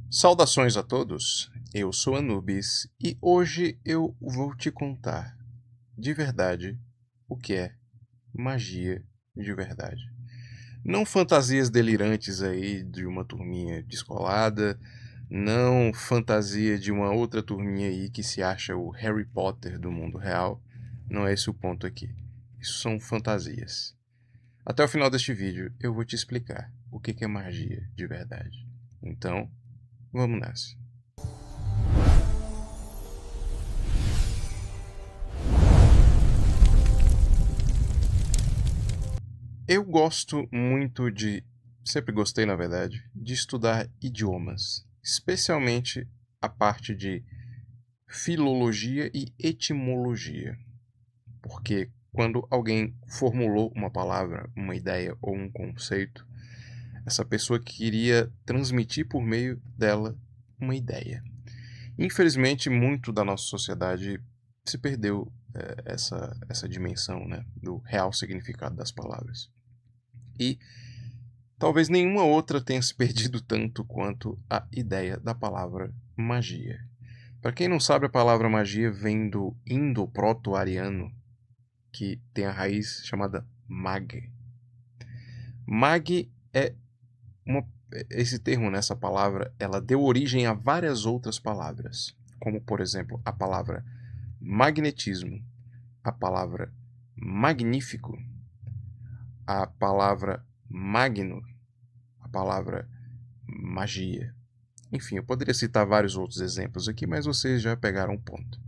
Saudações a todos, eu sou Anubis e hoje eu vou te contar, de verdade, o que é magia de verdade. Não fantasias delirantes aí de uma turminha descolada, não fantasia de uma outra turminha aí que se acha o Harry Potter do mundo real, não é esse o ponto aqui. Isso são fantasias. Até o final deste vídeo eu vou te explicar o que é magia de verdade. Então, vamos nessa. Eu gosto muito de, sempre gostei na verdade, de estudar idiomas, especialmente a parte de filologia e etimologia, porque quando alguém formulou uma palavra, uma ideia ou um conceito, essa pessoa queria transmitir por meio dela uma ideia. Infelizmente, muito da nossa sociedade se perdeu essa dimensão, né, do real significado das palavras. E talvez nenhuma outra tenha se perdido tanto quanto a ideia da palavra magia. Para quem não sabe, a palavra magia vem do indo-proto-ariano, que tem a raiz chamada mag. Mag é uma, esse termo nessa palavra, ela deu origem a várias outras palavras, como por exemplo a palavra magnetismo, a palavra magnífico, a palavra magno, a palavra magia. Enfim, eu poderia citar vários outros exemplos aqui, mas vocês já pegaram o ponto.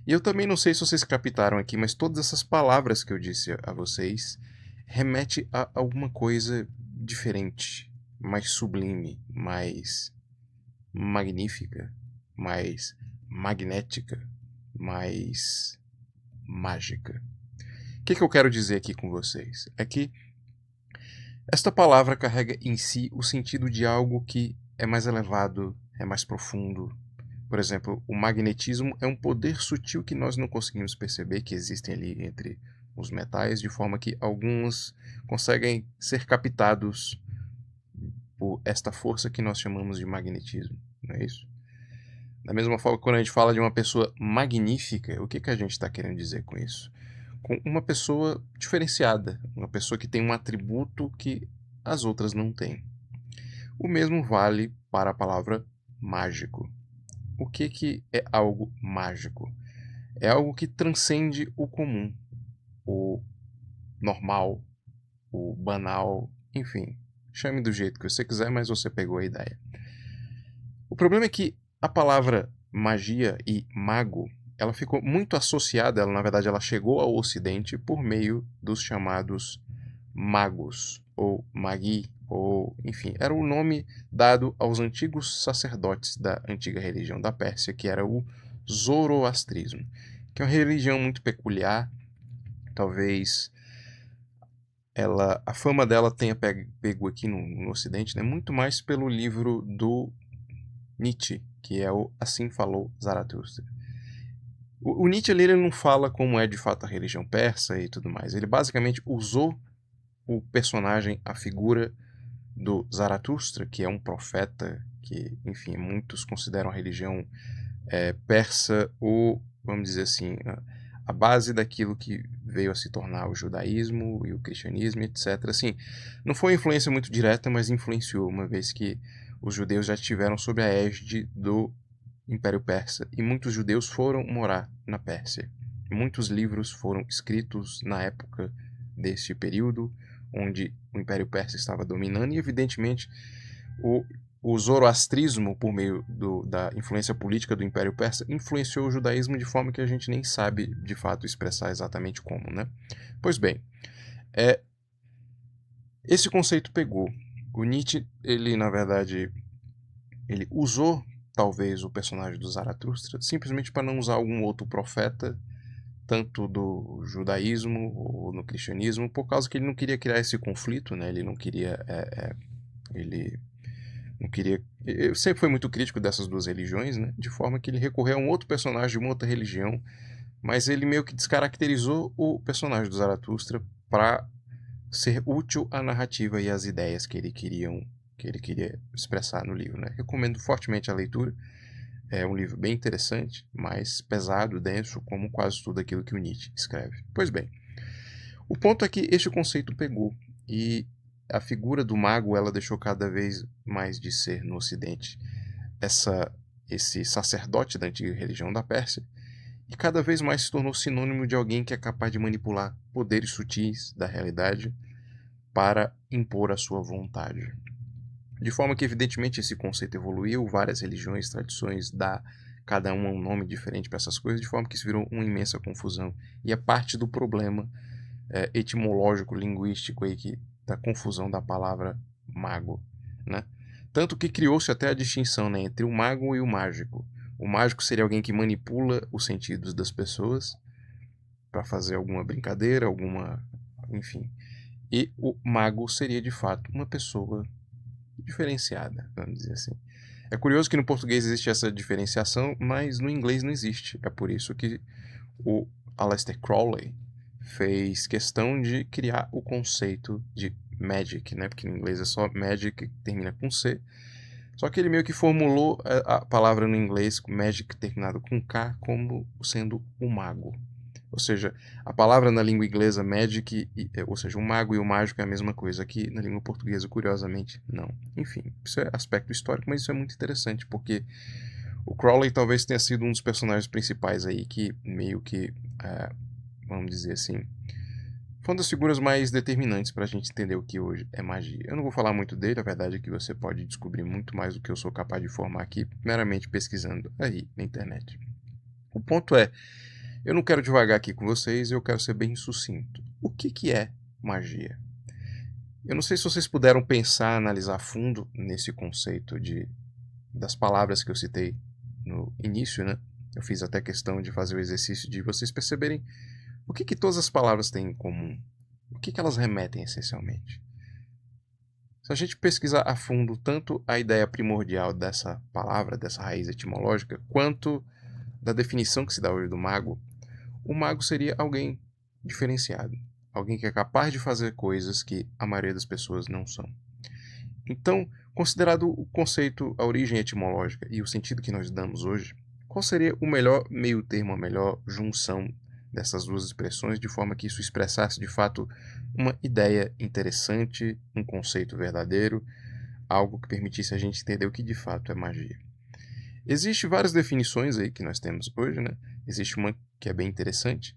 E eu também não sei se vocês captaram aqui, mas todas essas palavras que eu disse a vocês remete a alguma coisa diferente, mais sublime, mais magnífica, mais magnética, mais mágica. O que eu quero dizer aqui com vocês? É que esta palavra carrega em si o sentido de algo que é mais elevado, é mais profundo. Por exemplo, o magnetismo é um poder sutil que nós não conseguimos perceber que existem ali entre os metais, de forma que alguns conseguem ser captados por esta força que nós chamamos de magnetismo, não é isso? Da mesma forma, quando a gente fala de uma pessoa magnífica, o que a gente está querendo dizer com isso? Com uma pessoa diferenciada, uma pessoa que tem um atributo que as outras não têm. O mesmo vale para a palavra mágico. O que é algo mágico? É algo que transcende o comum, o normal, o banal, enfim. Chame do jeito que você quiser, mas você pegou a ideia. O problema é que a palavra magia e mago, ela ficou muito associada, na verdade ela chegou ao ocidente por meio dos chamados magos, ou magi, ou enfim, era o nome dado aos antigos sacerdotes da antiga religião da Pérsia, que era o zoroastrismo, que é uma religião muito peculiar, talvez a fama dela tenha pego aqui no ocidente, né, muito mais pelo livro do Nietzsche, que é o Assim Falou Zaratustra. O Nietzsche ele não fala como é de fato a religião persa e tudo mais. Ele basicamente usou o personagem, a figura do Zaratustra, que é um profeta que, enfim, muitos consideram a religião persa o, vamos dizer assim, a base daquilo que veio a se tornar o judaísmo e o cristianismo, etc. Assim, não foi uma influência muito direta, mas influenciou, uma vez que os judeus já estiveram sob a égide do Império Persa e muitos judeus foram morar na Pérsia. Muitos livros foram escritos na época desse período, onde o Império Persa estava dominando, e evidentemente o zoroastrismo, por meio da influência política do Império Persa, influenciou o judaísmo de forma que a gente nem sabe de fato expressar exatamente como, né? Pois bem, esse conceito pegou. O Nietzsche, ele na verdade, ele usou talvez o personagem do Zaratustra simplesmente para não usar algum outro profeta, tanto do judaísmo ou no cristianismo, por causa que ele não queria criar esse conflito, né? Ele não queria ele não queria. Eu sempre foi muito crítico dessas duas religiões, né? De forma que ele recorreu a um outro personagem de uma outra religião, mas ele meio que descaracterizou o personagem do Zaratustra para ser útil à narrativa e às ideias que ele queriam que ele queria expressar no livro, né? Recomendo fortemente a leitura. É um livro bem interessante, mas pesado, denso, como quase tudo aquilo que o Nietzsche escreve. Pois bem, o ponto é que este conceito pegou e a figura do mago ela deixou cada vez mais de ser no Ocidente esse sacerdote da antiga religião da Pérsia e cada vez mais se tornou sinônimo de alguém que é capaz de manipular poderes sutis da realidade para impor a sua vontade. De forma que, evidentemente, esse conceito evoluiu, várias religiões, tradições, dá cada uma um nome diferente para essas coisas, de forma que isso virou uma imensa confusão. E é parte do problema etimológico, linguístico aí, da confusão da palavra mago, né? Tanto que criou-se até a distinção, né, entre o mago e o mágico. O mágico seria alguém que manipula os sentidos das pessoas para fazer alguma brincadeira, enfim. E o mago seria, de fato, uma pessoa diferenciada, vamos dizer assim. É curioso que no português existe essa diferenciação, mas no inglês não existe. É por isso que o Aleister Crowley fez questão de criar o conceito de magic, né? Porque no inglês é só magic, que termina com C. Só que ele meio que formulou a palavra no inglês magic terminado com K como sendo o mago. Ou seja, a palavra na língua inglesa magic, ou seja, o mago e o mágico é a mesma coisa. Aqui na língua portuguesa, curiosamente, não. Enfim, isso é aspecto histórico, mas isso é muito interessante, porque o Crowley talvez tenha sido um dos personagens principais aí que meio que, vamos dizer assim, foi uma das figuras mais determinantes para a gente entender o que hoje é magia. Eu não vou falar muito dele, a verdade é que você pode descobrir muito mais do que eu sou capaz de informar aqui, meramente pesquisando aí na internet. O ponto é, eu não quero devagar aqui com vocês, eu quero ser bem sucinto. O que é magia? Eu não sei se vocês puderam pensar, analisar a fundo nesse conceito das palavras que eu citei no início, né? Eu fiz até questão de fazer o exercício de vocês perceberem o que todas as palavras têm em comum. O que elas remetem essencialmente. Se a gente pesquisar a fundo tanto a ideia primordial dessa palavra, dessa raiz etimológica, quanto da definição que se dá hoje do mago, o mago seria alguém diferenciado. Alguém que é capaz de fazer coisas que a maioria das pessoas não são. Então, considerado o conceito, a origem etimológica e o sentido que nós damos hoje, qual seria o melhor meio termo, a melhor junção dessas duas expressões, de forma que isso expressasse de fato uma ideia interessante, um conceito verdadeiro, algo que permitisse a gente entender o que de fato é magia? Existem várias definições aí que nós temos hoje, né? Existe uma que é bem interessante,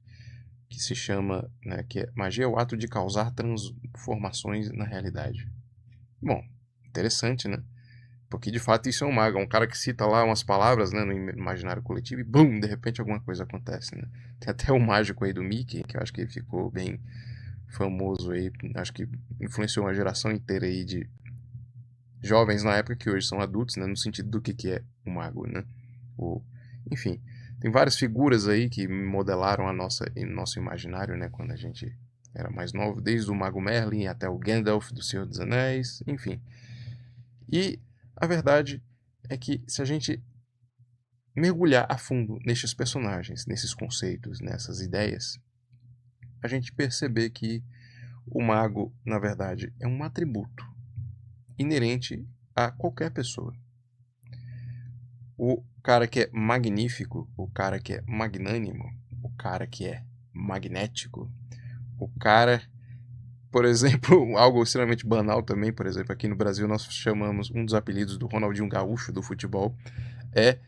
que se chama, né, que magia é o ato de causar transformações na realidade. Bom, interessante, né? Porque de fato isso é um mago, é um cara que cita lá umas palavras, né, no imaginário coletivo e bum, de repente alguma coisa acontece, né? Tem até o mágico aí do Mickey, que eu acho que ele ficou bem famoso aí, acho que influenciou uma geração inteira aí de jovens na época que hoje são adultos, né, no sentido do que é o mago, né? Enfim, tem várias figuras aí que modelaram nosso imaginário, né, quando a gente era mais novo, desde o Mago Merlin até o Gandalf do Senhor dos Anéis, enfim. E a verdade é que se a gente mergulhar a fundo nestes personagens, nesses conceitos, nessas ideias, a gente perceber que o mago, na verdade, é um atributo inerente a qualquer pessoa. O cara que é magnífico, o cara que é magnânimo, o cara que é magnético, o cara, por exemplo, algo extremamente banal também, por exemplo, aqui no Brasil nós chamamos um dos apelidos do Ronaldinho Gaúcho do futebol é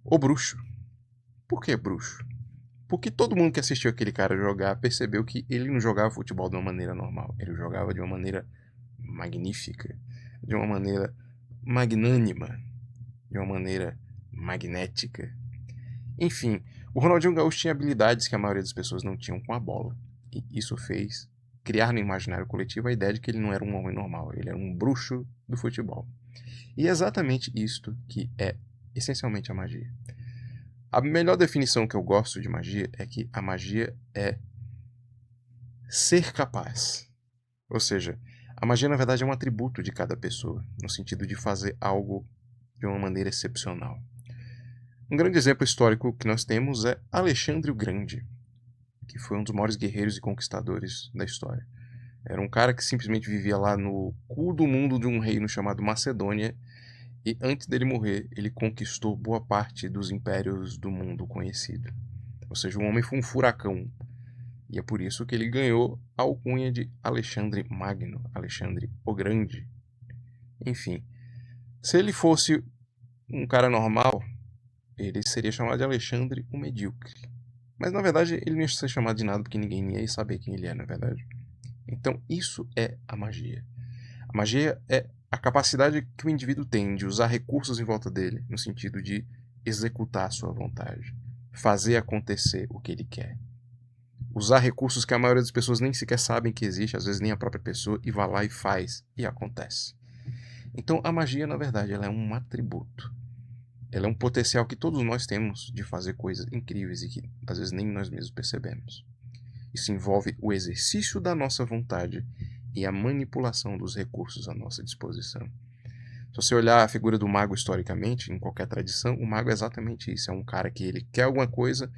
o bruxo. Por que bruxo? Porque todo mundo que assistiu aquele cara jogar percebeu que ele não jogava futebol de uma maneira normal, ele jogava de uma maneira magnífica, de uma maneira magnânima, de uma maneira magnética. Enfim, o Ronaldinho Gaúcho tinha habilidades que a maioria das pessoas não tinham com a bola. E isso fez criar no imaginário coletivo a ideia de que ele não era um homem normal, ele era um bruxo do futebol. E é exatamente isto que é essencialmente a magia. A melhor definição que eu gosto de magia é que a magia é ser capaz. Ou seja, a magia na verdade é um atributo de cada pessoa, no sentido de fazer algo de uma maneira excepcional. Um grande exemplo histórico que nós temos é Alexandre o Grande, que foi um dos maiores guerreiros e conquistadores da história. Era um cara que simplesmente vivia lá no cu do mundo de um reino chamado Macedônia, e antes dele morrer, ele conquistou boa parte dos impérios do mundo conhecido. Ou seja, o homem foi um furacão. E é por isso que ele ganhou a alcunha de Alexandre Magno, Alexandre o Grande. Enfim, se ele fosse um cara normal, ele seria chamado de Alexandre o Medíocre. Mas na verdade ele não ia ser chamado de nada porque ninguém ia saber quem ele é, na verdade. Então isso é a magia. A magia é a capacidade que o indivíduo tem de usar recursos em volta dele, no sentido de executar a sua vontade, fazer acontecer o que ele quer. Usar recursos que a maioria das pessoas nem sequer sabem que existe, às vezes nem a própria pessoa, e vai lá e faz, e acontece. Então a magia, na verdade, ela é um atributo. Ela é um potencial que todos nós temos de fazer coisas incríveis e que às vezes nem nós mesmos percebemos. Isso envolve o exercício da nossa vontade e a manipulação dos recursos à nossa disposição. Se você olhar a figura do mago historicamente, em qualquer tradição, o mago é exatamente isso. É um cara que ele quer alguma coisa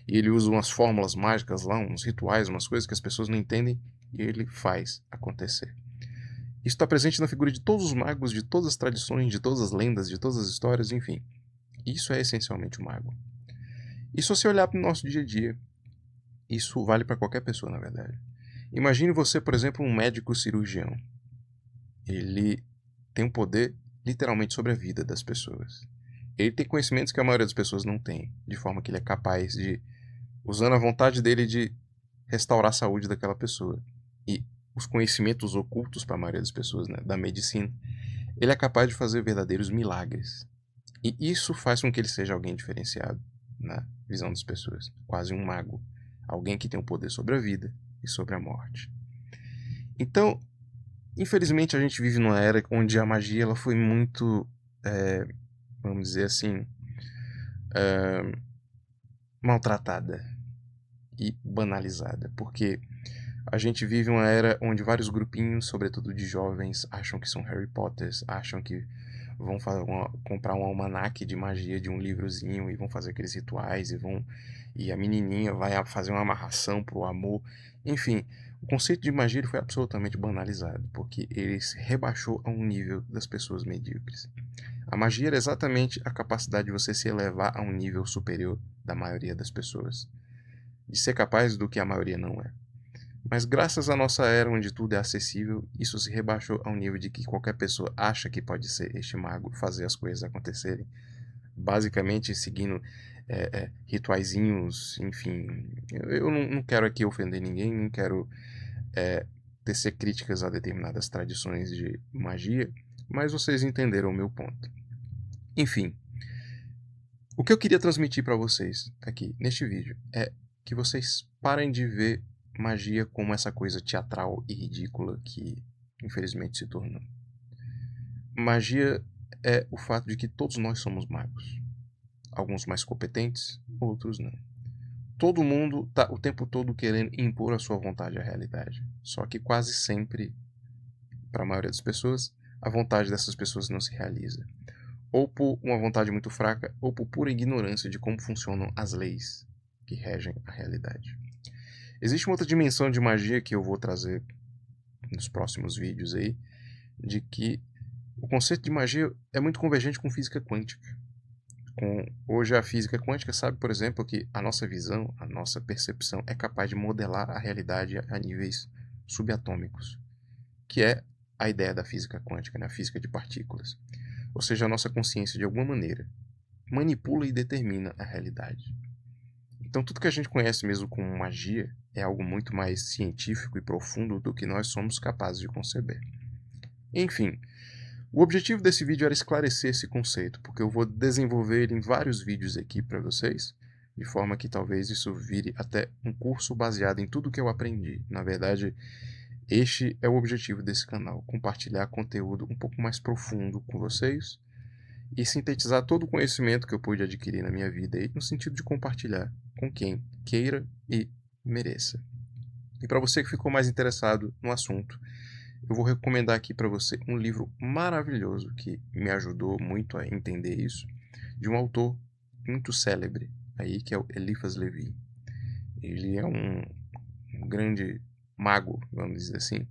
e ele usa umas fórmulas mágicas lá, uns rituais, umas coisas que as pessoas não entendem e ele faz acontecer. Isso está presente na figura de todos os magos, de todas as tradições, de todas as lendas, de todas as histórias, enfim. Isso é essencialmente o mago. E se você olhar para o nosso dia a dia, isso vale para qualquer pessoa, na verdade. Imagine você, por exemplo, um médico cirurgião. Ele tem um poder literalmente sobre a vida das pessoas. Ele tem conhecimentos que a maioria das pessoas não tem, de forma que ele é capaz de, usando a vontade dele, de restaurar a saúde daquela pessoa. E os conhecimentos ocultos para a maioria das pessoas, né, da medicina, ele é capaz de fazer verdadeiros milagres. E isso faz com que ele seja alguém diferenciado na visão das pessoas, quase um mago, alguém que tem o poder sobre a vida e sobre a morte. Então, infelizmente a gente vive numa era onde a magia ela foi muito, vamos dizer assim, maltratada e banalizada, porque a gente vive uma era onde vários grupinhos, sobretudo de jovens, acham que são Harry Potters, acham que vão comprar um almanaque de magia de um livrozinho e vão fazer aqueles rituais e a menininha vai fazer uma amarração pro amor. Enfim, o conceito de magia ele foi absolutamente banalizado, porque ele se rebaixou a um nível das pessoas medíocres. A magia era exatamente a capacidade de você se elevar a um nível superior da maioria das pessoas, de ser capaz do que a maioria não é. Mas graças à nossa era onde tudo é acessível, isso se rebaixou ao nível de que qualquer pessoa acha que pode ser este mago, fazer as coisas acontecerem, basicamente seguindo rituaizinhos, enfim. Eu não quero aqui ofender ninguém, não quero tecer críticas a determinadas tradições de magia, mas vocês entenderam o meu ponto. Enfim, o que eu queria transmitir para vocês aqui neste vídeo é que vocês parem de ver magia como essa coisa teatral e ridícula que infelizmente se tornou. Magia é o fato de que todos nós somos magos. Alguns mais competentes, outros não. Todo mundo está o tempo todo querendo impor a sua vontade à realidade. Só que quase sempre, para a maioria das pessoas, a vontade dessas pessoas não se realiza. Ou por uma vontade muito fraca, ou por pura ignorância de como funcionam as leis que regem a realidade. Existe uma outra dimensão de magia que eu vou trazer nos próximos vídeos aí, de que o conceito de magia é muito convergente com física quântica. Hoje a física quântica sabe, por exemplo, que a nossa visão, a nossa percepção é capaz de modelar a realidade a níveis subatômicos, que é a ideia da física quântica, a física de partículas. Ou seja, a nossa consciência, de alguma maneira, manipula e determina a realidade. Então, tudo que a gente conhece mesmo como magia é algo muito mais científico e profundo do que nós somos capazes de conceber. Enfim, o objetivo desse vídeo era esclarecer esse conceito, porque eu vou desenvolver ele em vários vídeos aqui para vocês, de forma que talvez isso vire até um curso baseado em tudo que eu aprendi. Na verdade, este é o objetivo desse canal, compartilhar conteúdo um pouco mais profundo com vocês e sintetizar todo o conhecimento que eu pude adquirir na minha vida aí, no sentido de compartilhar com quem queira e mereça. E para você que ficou mais interessado no assunto, eu vou recomendar aqui para você um livro maravilhoso que me ajudou muito a entender isso, de um autor muito célebre aí, que é o Eliphas Levi. Ele é um grande mago, vamos dizer assim,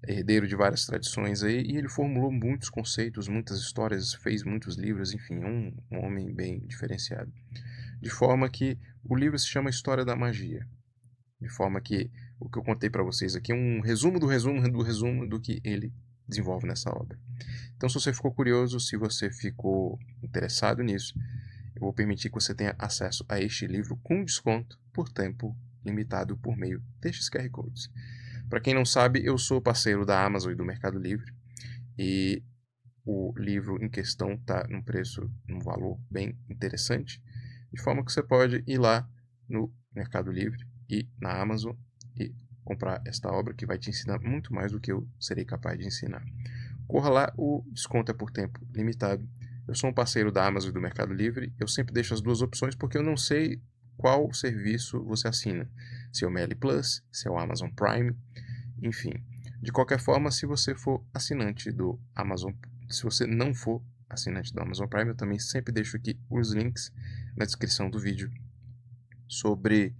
herdeiro de várias tradições aí, e ele formulou muitos conceitos, muitas histórias, fez muitos livros, enfim, é um homem bem diferenciado. De forma que o livro se chama História da Magia. De forma que o que eu contei para vocês aqui é um resumo do resumo do resumo do que ele desenvolve nessa obra. Então, se você ficou curioso, se você ficou interessado nisso, eu vou permitir que você tenha acesso a este livro com desconto por tempo limitado por meio destes QR Codes. Para quem não sabe, eu sou parceiro da Amazon e do Mercado Livre, e o livro em questão está num valor bem interessante, de forma que você pode ir lá no Mercado Livre e na Amazon e comprar esta obra que vai te ensinar muito mais do que eu serei capaz de ensinar. Corra lá, o desconto é por tempo limitado. Eu sou um parceiro da Amazon e do Mercado Livre, eu sempre deixo as duas opções porque eu não sei qual serviço você assina, se é o Meli Plus, se é o Amazon Prime, enfim. De qualquer forma, se você for assinante do Amazon, se você não for assinante do Amazon Prime, eu também sempre deixo aqui os links na descrição do vídeo sobre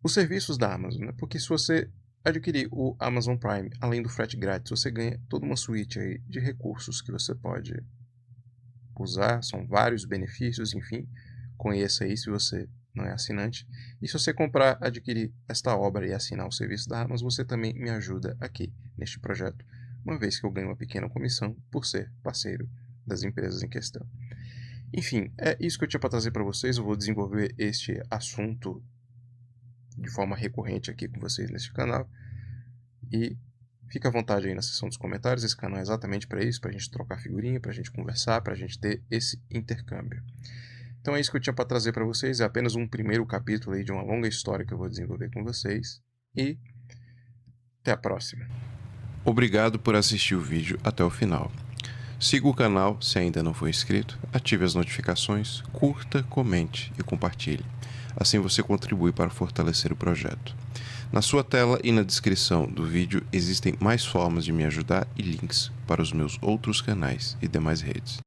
os serviços da Amazon, né? Porque se você adquirir o Amazon Prime, além do frete grátis, você ganha toda uma suíte aí de recursos que você pode usar, são vários benefícios, enfim, conheça aí se você não é assinante. E se você comprar, adquirir esta obra e assinar o serviço da Amazon, você também me ajuda aqui neste projeto, uma vez que eu ganho uma pequena comissão por ser parceiro das empresas em questão. Enfim, é isso que eu tinha para trazer para vocês. Eu vou desenvolver este assunto de forma recorrente aqui com vocês neste canal. E fica à vontade aí na seção dos comentários. Esse canal é exatamente para isso, para a gente trocar figurinha, para a gente conversar, para a gente ter esse intercâmbio. Então é isso que eu tinha para trazer para vocês. É apenas um primeiro capítulo aí de uma longa história que eu vou desenvolver com vocês. E até a próxima. Obrigado por assistir o vídeo até o final. Siga o canal se ainda não for inscrito, ative as notificações, curta, comente e compartilhe. Assim você contribui para fortalecer o projeto. Na sua tela e na descrição do vídeo existem mais formas de me ajudar e links para os meus outros canais e demais redes.